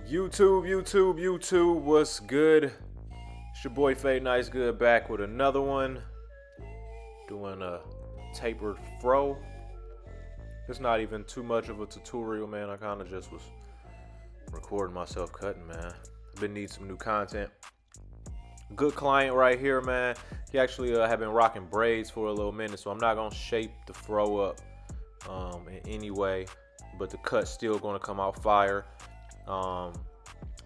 YouTube, what's good? It's your boy Fade Nice Good back with another one. Doing a tapered fro. It's not even too much of a tutorial, man. I kind of just was recording myself cutting, man. I've been needing some new content. Good client right here, man. He actually had been rocking braids for a little minute, so I'm not gonna shape the fro up in any way, but the cut's still gonna come out fire.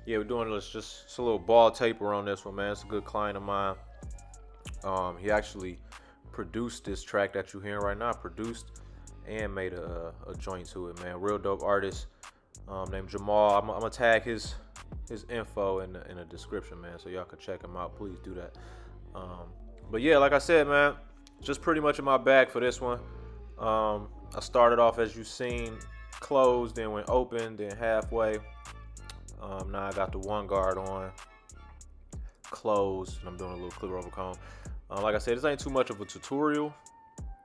Yeah, we're doing just a little ball taper on this one, man. It's a good client of mine. He actually produced this track that you're hearing right now, produced and made a joint to it, man. Real dope artist named Jamal. I'm gonna tag his info in the description, man, so y'all can check him out. Please do that. But yeah, like I said, man, just pretty much in my bag for this one. I started off, as you seen, closed, then went open, then halfway. Now I got the one guard on, closed, and I'm doing a little clipper over comb. Like I said, this ain't too much of a tutorial.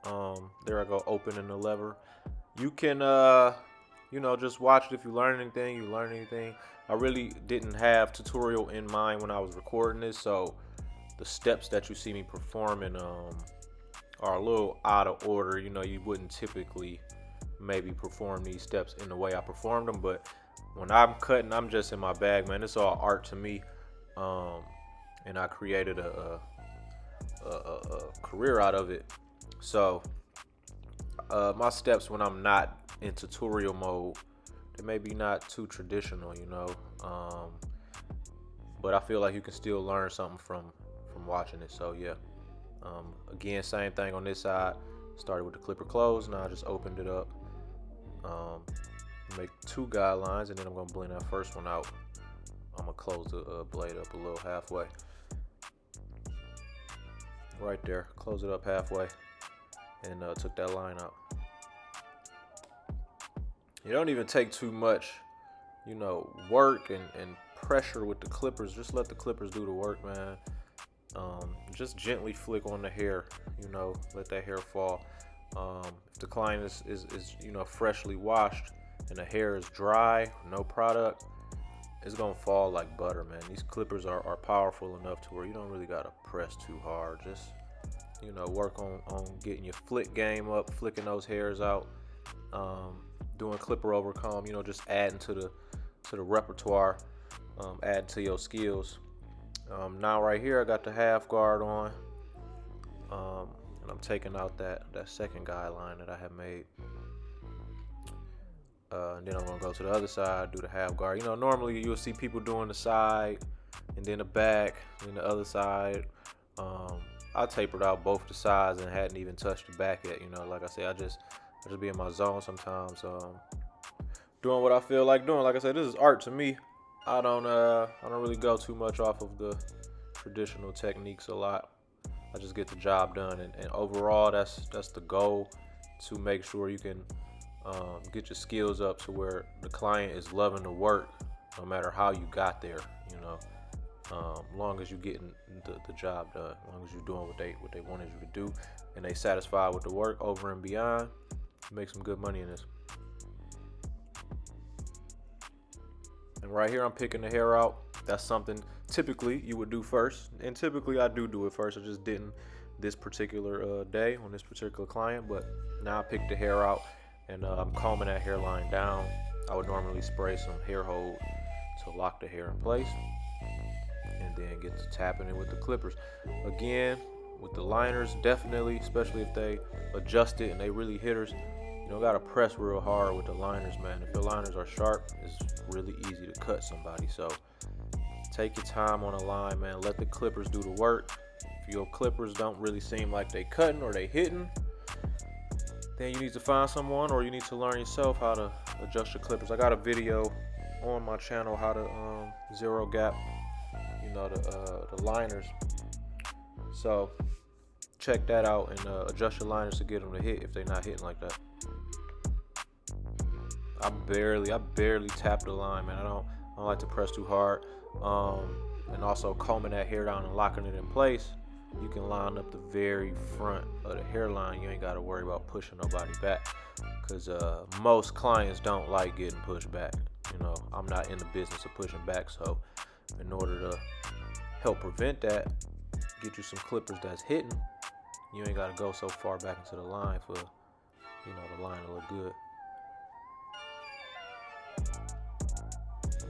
There I go, opening the lever. You can, just watch it if you learn anything. I really didn't have tutorial in mind when I was recording this, so the steps that you see me performing are a little out of order. You know, you wouldn't typically maybe perform these steps in the way I performed them, but when I'm cutting, I'm just in my bag, man. It's all art to me, and I created a career out of it. So my steps when I'm not in tutorial mode, they may be not too traditional, you know, but I feel like you can still learn something from watching it. So yeah, again, same thing on this side. Started with the clipper closed, now I just opened it up. Make two guidelines, and then I'm gonna blend that first one out. I'm gonna close the blade up a little halfway. Right there, close it up halfway, and took that line out. You don't even take too much, work and pressure with the clippers. Just let the clippers do the work, man. Just gently flick on the hair, let that hair fall. If the client is freshly washed and the hair is dry, no product, it's gonna fall like butter, man. These clippers are powerful enough to where you don't really gotta press too hard. Just work on getting your flick game up, flicking those hairs out, doing clipper over comb, just adding to the repertoire, adding to your skills. Now right here I got the half guard on, and I'm taking out that second guideline that I had made. And then I'm gonna go to the other side, do the half guard. Normally you'll see people doing the side and then the back and then the other side. I tapered out both the sides and hadn't even touched the back yet. Like I said, I just be in my zone sometimes, doing what I feel like doing. Like I said, this is art to me. I don't really go too much off of the traditional techniques a lot. I just get the job done, and overall that's the goal, to make sure you can get your skills up to where the client is loving the work, no matter how you got there. Long as you're getting the job done, long as you're doing what they wanted you to do, and they satisfied with the work over and beyond, make some good money in this. And right here I'm picking the hair out. That's something typically you would do first, and typically I do it first. I just didn't this particular day on this particular client, but now I picked the hair out, and I'm combing that hairline down. I would normally spray some hair hold to lock the hair in place, and then get to tapping it with the clippers. Again, with the liners, definitely, especially if they adjust it and they really hitters, gotta press real hard with the liners, man. If your liners are sharp, it's really easy to cut somebody. So take your time on a line, man. Let the clippers do the work. If your clippers don't really seem like they cutting or they hitting, then you need to find someone, or you need to learn yourself how to adjust your clippers. I got a video on my channel how to zero gap, the liners. So check that out, and adjust your liners to get them to hit if they're not hitting like that. I barely tap the line, man. I don't like to press too hard. And also combing that hair down and locking it in place, you can line up the very front of the hairline. You ain't got to worry about pushing nobody back, because most clients don't like getting pushed back. You know, I'm not in the business of pushing back, so in order to help prevent that, get you some clippers that's hitting. You ain't gotta go so far back into the line for, you know, the line to look good.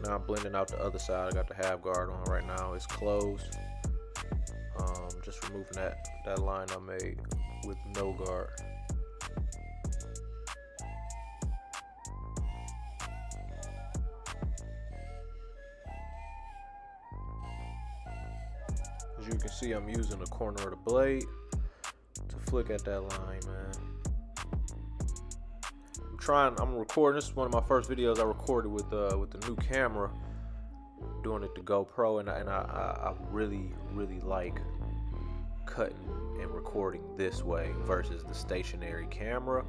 Now I'm blending out the other side. I got the half guard on right now. It's closed. Just removing that line I made with no guard. As you can see, I'm using the corner of the blade to flick at that line, man. I'm recording. This is one of my first videos I recorded with the new camera, doing it to GoPro, and I really like cutting and recording this way versus the stationary camera.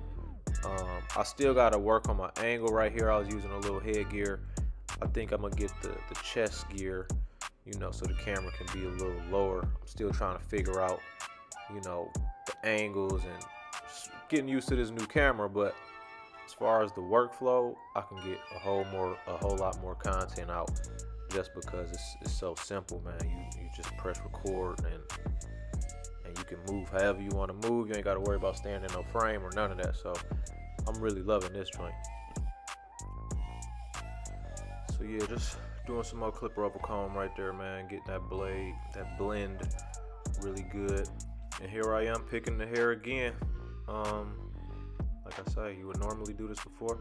I still got to work on my angle right here. I was using a little head gear. I think I'm gonna get the chest gear, you know, so the camera can be a little lower. I'm still trying to figure out, you know, the angles and getting used to this new camera, but as far as the workflow, I can get a whole lot more content out just because it's so simple, man. You just press record and you can move however you want to move. You ain't got to worry about staying in no frame or none of that. So I'm really loving this joint. So yeah, just doing some more clipper over comb right there, man. Getting that blade, that blend really good. And here I am picking the hair again. Like I say, you would normally do this before.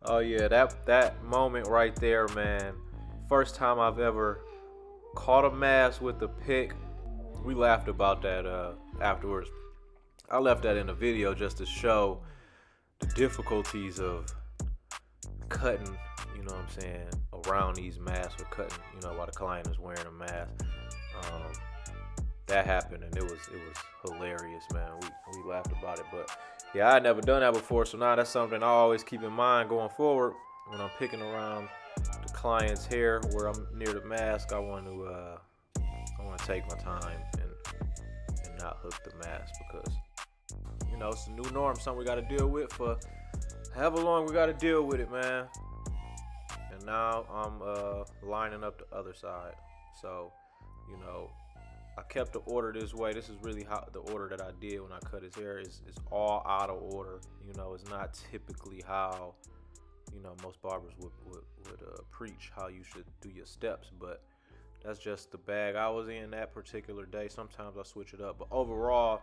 Oh yeah, that moment right there, man. First time I've ever caught a mask with the pick. We laughed about that afterwards. I left that in the video just to show the difficulties of cutting, you know what I'm saying, around these masks or cutting, you know, while the client is wearing a mask. That happened and it was hilarious, man. We laughed about it, but yeah, I had never done that before, so now that's something I always keep in mind going forward when I'm picking around the client's hair where I'm near the mask. I want to take my time and not hook the mask because, you know, it's a new norm, something we got to deal with for however long we got to deal with it, man. And now I'm lining up the other side, so, you know, I kept the order this way. This is really how the order that I did when I cut his hair is all out of order. You know, it's not typically how, you know, most barbers would preach how you should do your steps, but that's just the bag I was in that particular day. Sometimes I switch it up, but overall,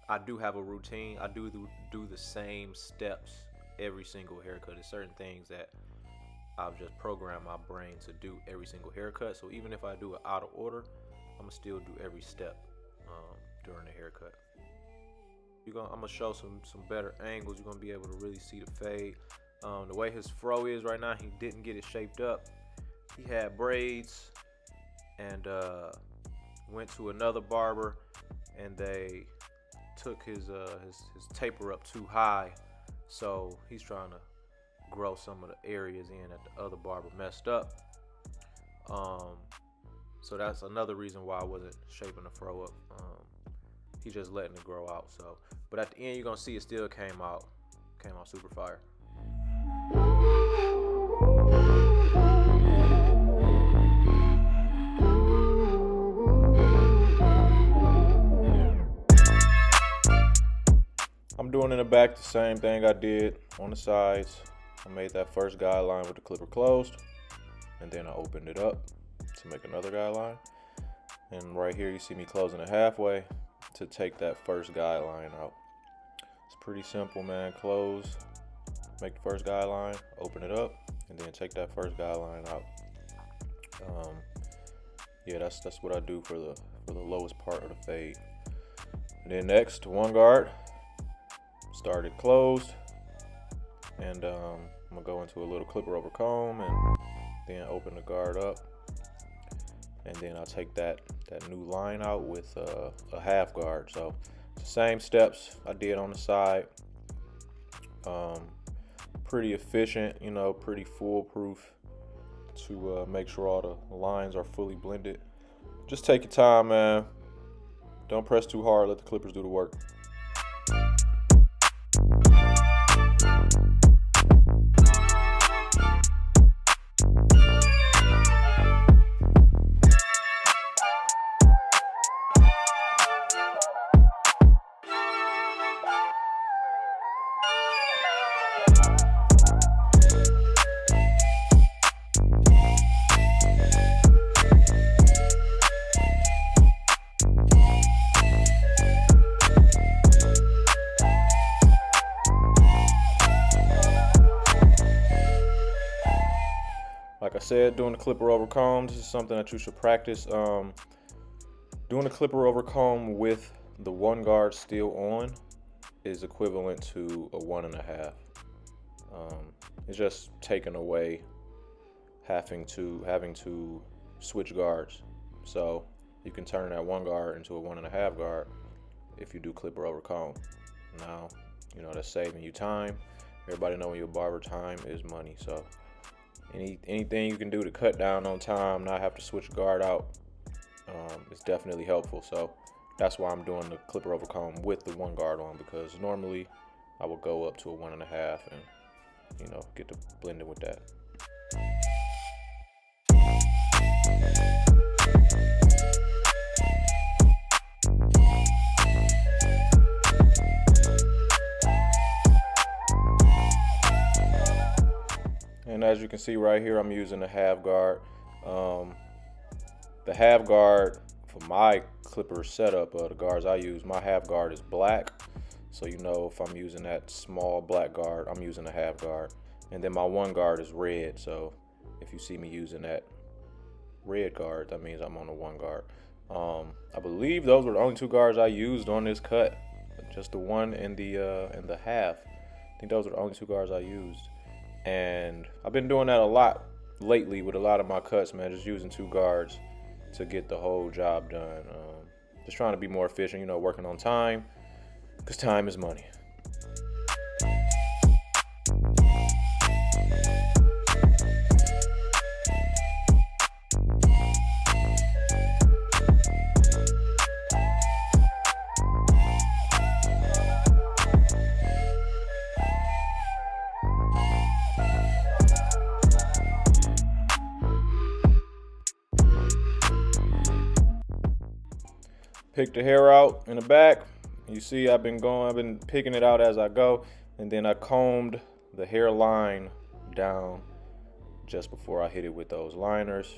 I do have a routine. I do the same steps every single haircut. There's certain things that I've just programmed my brain to do every single haircut. So even if I do it out of order, I'm gonna still do every step during the haircut. I'm gonna show some better angles. You're gonna be able to really see the fade. The way his fro is right now, he didn't get it shaped up. He had braids and went to another barber, and they took his taper up too high. So he's trying to grow some of the areas in that the other barber messed up. So that's another reason why I wasn't shaping the fro up. He's just letting it grow out. So, but at the end, you're gonna see it still came out super fire. I'm doing in the back the same thing I did on the sides. I made that first guideline with the clipper closed, and then I opened it up to make another guideline. And right here you see me closing it halfway to take that first guideline out. It's pretty simple, man. Close, make the first guideline, open it up, and then take that first guideline out. Yeah, that's what I do for the lowest part of the fade. And then next, one guard, started closed, and I'm gonna go into a little clipper over comb and then open the guard up. And then I'll take that new line out with a half guard. So it's the same steps I did on the side. Pretty efficient, you know, pretty foolproof to make sure all the lines are fully blended. Just take your time, man. Don't press too hard. Let the clippers do the work. I said, doing the clipper over comb, this is something that you should practice. Doing the clipper over comb with the one guard still on is equivalent to a 1.5. It's just taking away having to switch guards. So you can turn that one guard into a 1.5 guard if you do clipper over comb. Now, you know, that's saving you time. Everybody know when you're a barber, time is money. So anything you can do to cut down on time, not have to switch a guard out, is definitely helpful. So that's why I'm doing the clipper over comb with the one guard on, because normally I would go up to a 1.5 and, you know, get to blending with that. And as you can see right here, I'm using the half guard. The half guard for my clipper setup, the guards I use, my half guard is black. So you know, if I'm using that small black guard, I'm using a half guard. And then my one guard is red. So if you see me using that red guard, that means I'm on the one guard. I believe those were the only 2 guards I used on this cut. Just the one and the half. I think those were the only 2 guards I used. And I've been doing that a lot lately with a lot of my cuts, man, just using 2 guards to get the whole job done. Just trying to be more efficient, you know, working on time, because time is money. Pick the hair out in the back. You see I've been picking it out as I go, and then I combed the hairline down just before I hit it with those liners.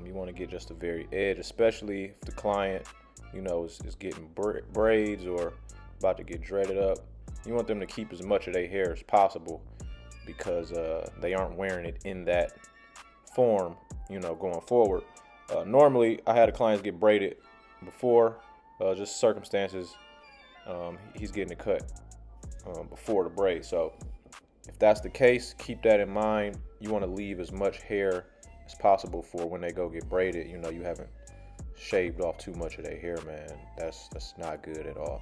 You want to get just the very edge, especially if the client, you know, is getting braids or about to get dreaded up. You want them to keep as much of their hair as possible, because they aren't wearing it in that form, you know, going forward. Normally I had a client get braided before, just circumstances, he's getting it cut before the braid. So if that's the case, keep that in mind. You want to leave as much hair as possible for when they go get braided. You know, you haven't shaved off too much of their hair, man. That's not good at all.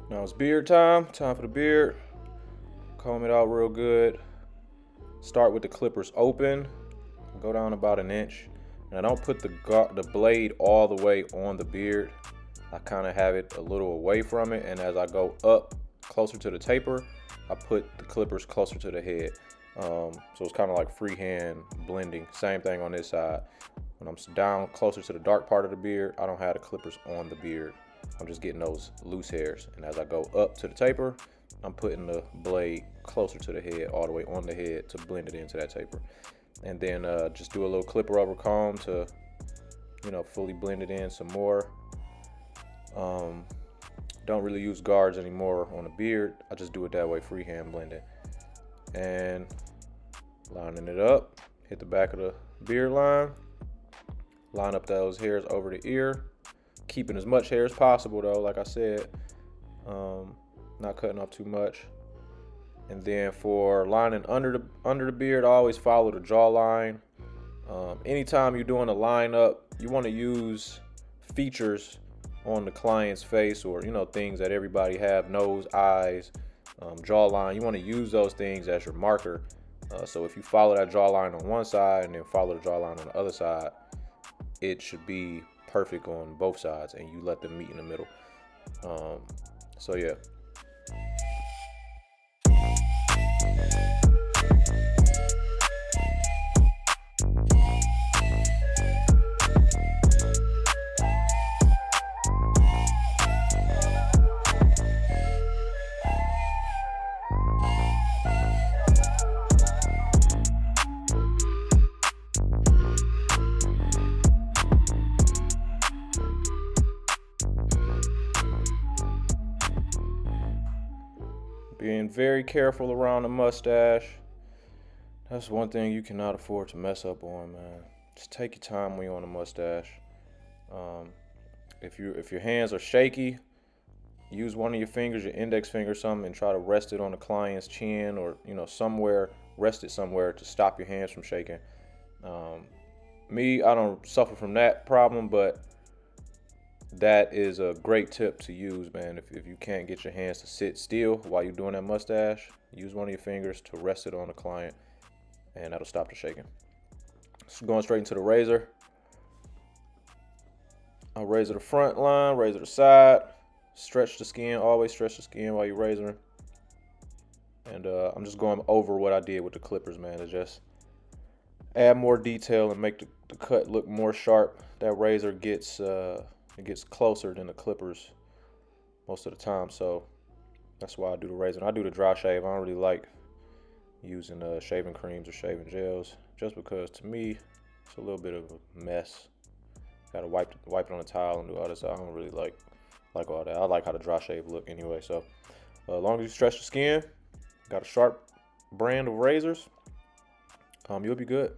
Now it's beard time for the beard. Comb it out real good. Start with the clippers open. Go down about 1 inch. And I don't put the blade all the way on the beard. I kind of have it a little away from it. And as I go up closer to the taper, I put the clippers closer to the head. So it's kind of like freehand blending. Same thing on this side. When I'm down closer to the dark part of the beard, I don't have the clippers on the beard. I'm just getting those loose hairs. And as I go up to the taper, I'm putting the blade closer to the head, all the way on the head, to blend it into that taper. And then just do a little clipper over comb to, you know, fully blend it in some more. Don't really use guards anymore on the beard. I just do it that way, freehand blending. And lining it up, hit the back of the beard line, line up those hairs over the ear. Keeping as much hair as possible though, like I said, not cutting off too much. And then for lining under the beard, I always follow the jawline. Anytime you're doing a line up, you want to use features on the client's face, or, you know, things that everybody have: nose, eyes, jawline. You want to use those things as your marker. So if you follow that jawline on one side and then follow the jawline on the other side, it should be perfect on both sides, and you let them meet in the middle. So yeah. Being very careful around the mustache. That's one thing you cannot afford to mess up on, man. Just take your time when you're on a mustache. If your hands are shaky, use one of your fingers, your index finger, or something, and try to rest it on the client's chin or somewhere. Rest it somewhere to stop your hands from shaking. I don't suffer from that problem, but that is a great tip to use, man. If you can't get your hands to sit still while you're doing that mustache, use one of your fingers to rest it on the client, and that'll stop the shaking. So going straight into the razor. I'll razor the front line, razor the side, stretch the skin, always stretch the skin while you're razoring. And I'm just going over what I did with the clippers, man, to just add more detail and make the cut look more sharp. That razor gets closer than the clippers most of the time, so that's why I do the razor. And I do the dry shave. I don't really like using shaving creams or shaving gels, just because to me it's a little bit of a mess. Gotta wipe it on a towel and do all this. I don't really like all that. I like how the dry shave look anyway. So as long as you stretch the skin, got a sharp brand of razors, you'll be good.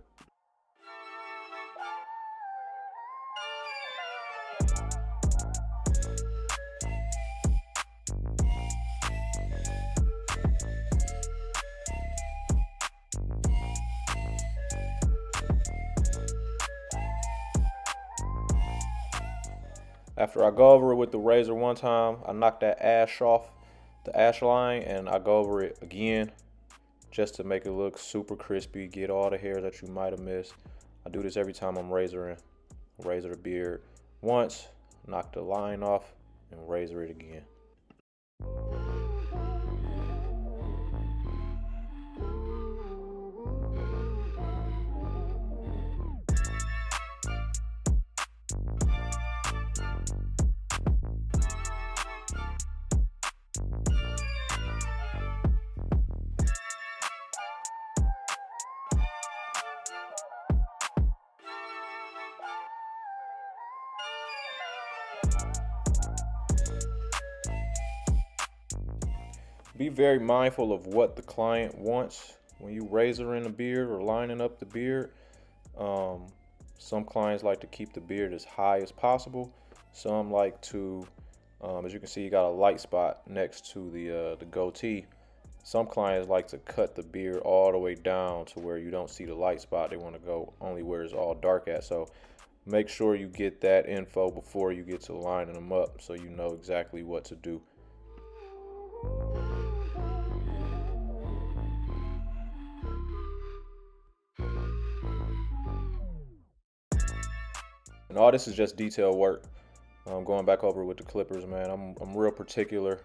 After I go over it with the razor one time, I knock that ash off, the ash line, and I go over it again just to make it look super crispy, get all the hair that you might have missed. I do this every time I'm razoring. Razor the beard once, knock the line off, and razor it again. Be very mindful of what the client wants when you razoring the beard or lining up the beard. Some clients like to keep the beard as high as possible. Some like to, as you can see, you got a light spot next to the goatee. Some clients like to cut the beard all the way down to where you don't see the light spot. They want to go only where it's all dark at. So make sure you get that info before you get to lining them up, so you know exactly what to do. And all this is just detail work. Going back over with the clippers, man, I'm real particular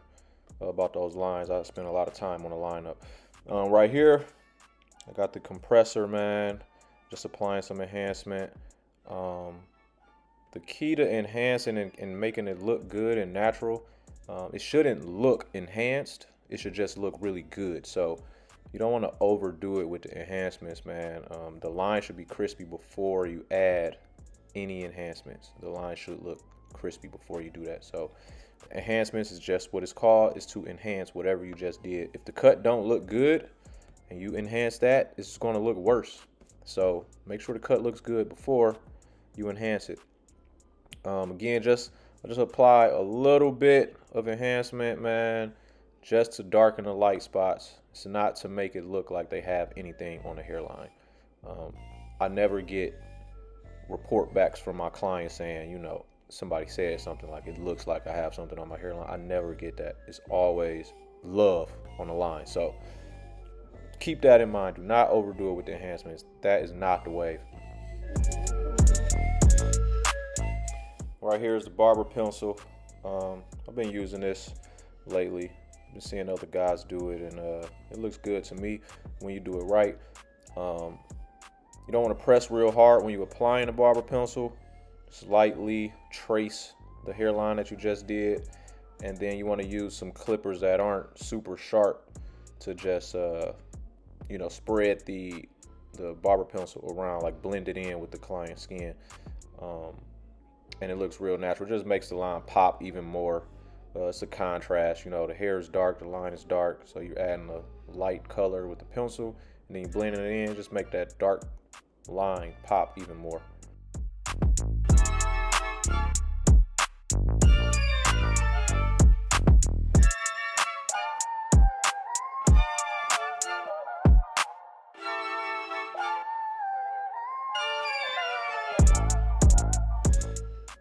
about those lines. I spend a lot of time on the lineup. Right here, I got the compressor, man, just applying some enhancement. The key to enhancing and making it look good and natural, it shouldn't look enhanced. It should just look really good. So you don't want to overdo it with the enhancements, man. The line should be crispy before you add any enhancements. The line should look crispy before you do that. So enhancements is just what it's called, is to enhance whatever you just did. If the cut don't look good and you enhance that, it's going to look worse. So make sure the cut looks good before you enhance it. Again, I just apply a little bit of enhancement, man, just to darken the light spots. It's not to make it look like they have anything on the hairline. I never get report backs from my clients saying, somebody said something like it looks like I have something on my hairline. I never get that. It's always love on the line. So keep that in mind. Do not overdo it with the enhancements. That is not the wave. Right here is the barber pencil. I've been using this lately. I've been seeing other guys do it, and it looks good to me when you do it right. You don't want to press real hard when you're applying the barber pencil. Slightly trace the hairline that you just did, and then you want to use some clippers that aren't super sharp to just spread the barber pencil around, like blend it in with the client's skin, and it looks real natural. It just makes the line pop even more It's a contrast, you know, the hair is dark, the line is dark, so you're adding a light color with the pencil, and then you blend it in, just make that dark line pop even more.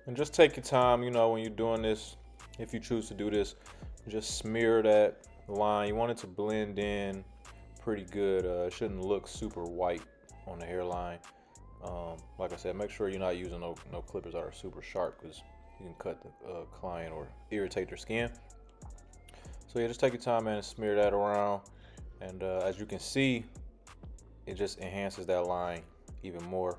And just take your time, you know, when you're doing this, if you choose to do this, just smear that line. You want it to blend in pretty good. It shouldn't look super white on the hairline. Like I said, make sure you're not using no clippers that are super sharp, because you can cut the client or irritate their skin. So yeah, just take your time, man, and smear that around. And as you can see, it just enhances that line even more.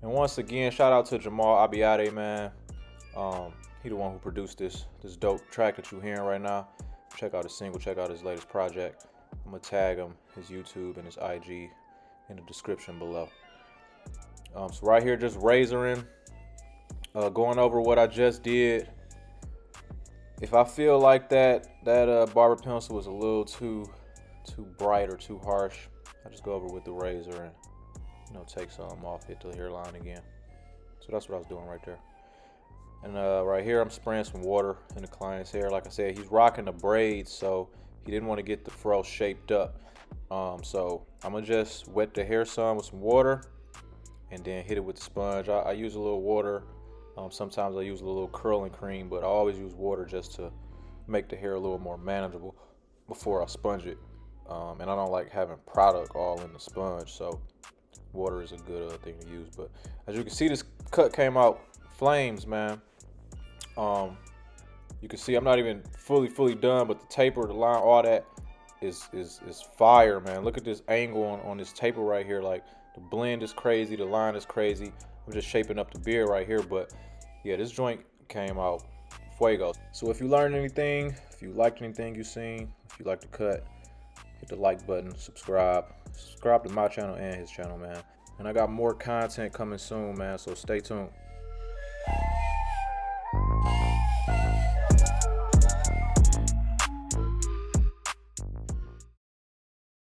And once again, shout out to Jamal Abiade, man. He the one who produced this dope track that you're hearing right now. Check out his single, check out his latest project. I'm gonna tag him, his YouTube and his IG in the description below. So right here, just razoring, going over what I just did. If I feel like that barber pencil was a little too bright or too harsh, I just go over with the razor and, you know, take some off, hit the hairline again. So that's what I was doing right there. And right here, I'm spraying some water in the client's hair. Like I said, he's rocking the braids, so he didn't want to get the fro shaped up. So I'm gonna just wet the hair some with some water, and then hit it with the sponge. I use a little water. Sometimes I use a little curling cream, but I always use water just to make the hair a little more manageable before I sponge it. And I don't like having product all in the sponge, so water is a good thing to use. But as you can see, this cut came out flames, man. You can see I'm not even fully done, but the taper, the line, all that is fire, man. Look at this angle on this taper right here. Like, the blend is crazy, the line is crazy. I'm just shaping up the beard right here, but yeah, this joint came out fuego. So if you learned anything, if you liked anything you seen, if you like the cut, hit the like button, subscribe to my channel and his channel, man. And I got more content coming soon, man, so stay tuned.